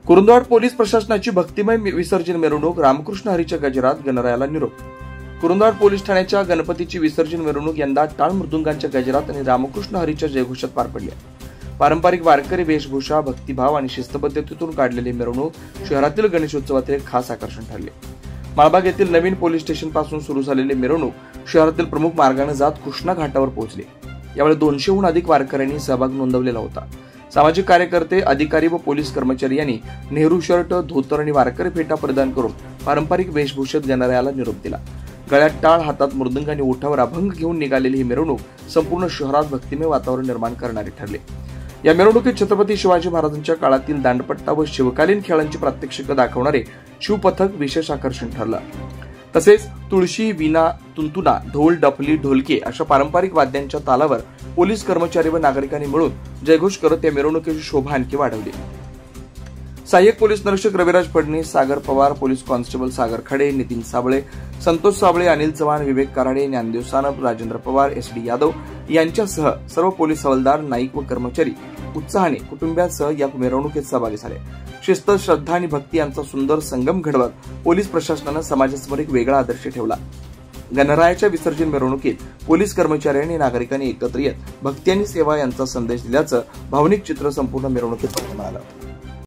Kurundwad police प्रशासनाची भक्तिमय विसर्जन मिरवणूक रामकृष्ण हरीच्या गजरात गणरायाला निरोप। कुरुंदवाड पोलीस ठाण्याच्या गणपतीची विसर्जन मिरवणूक यंदा टाळ मृदुंगांच्या गजरात आणि रामकृष्ण हरीच्या जयघोषात पार पडली। पारंपरिक वारकरी वेशभूषा, भक्तिभाव आणि शिस्तबद्धतेतून काढलेली मिरवणूक शहरातील गणेशोत्सवातील एक खास आकर्षण ठरले। माळबाग येथील नवीन पोलीस स्टेशन पासून सुरू झालेली मिरवणूक शहरातील प्रमुख मार्गाने जात कृष्णा घाटावर पोहोचली। यावेळी 200हून अधिक वारकऱ्यांनी सहभाग नोंदवलेला होता। सामाजिक कार्यकर्ते, अधिकारी व पोलीस कर्मचारी यांनी नेहरू शर्ट, धोतर आणि वारकरी फेटा परिधान करून पारंपरिक वेशभूषेत गणरायाला निरोप दिला। गळ्यात टाळ, हातात मृदुंग आणि ओठावर अभंग घेऊन निघालेली ही मिरवणूक संपूर्ण शहरात भक्तिमय वातावरण निर्माण करणारी ठरली। या मिरवणुकीत छत्रपती शिवाजी महाराजांच्या काळातील दांडपट्टा व शिवकालीन खेळांची प्रात्यक्षिकं दाखवणारे शिवपथक विशेष आकर्षण ठरलं। तसेच तुळशी, वीणा, तुंतुना, ढोल, डफली, ढोलके अशा पारंपरिक वाद्यांच्या तालावर पोलीस कर्मचारी व नागरिकांनी मिळून जयघोष करत या मिरवणुकीची शोभा आणखी वाढवली। सहाय्यक पोलीस निरीक्षक रविराज फडणीस, सागर पवार, पोलीस कॉन्स्टेबल सागर खडे, नितीन साबळे, संतोष साबळे, अनिल चव्हाण, विवेक कराडे, ज्ञानदेव सानप, राजेंद्र पवार, SD यादव यांच्यासह सर्व पोलीस हवालदार, नाईक व कर्मचारी उत्साहाने कुटुंबियांसह या मिरवणुकीत सहभागी झाले। शिस्त, श्रद्धा आणि भक्ती यांचा सुंदर संगम घडवत पोलीस प्रशासनाने समाजासमोर एक वेगळा आदर्श ठेवला। गणरायाच्या विसर्जन मिरवणुकीत पोलीस कर्मचारी आणि नागरिकांनी एकत्र येत भक्ती आणि सेवा यांचा संदेश दिल्याचं भावनिक चित्र संपूर्ण मिरवणुकीत पाहायला मिळालं।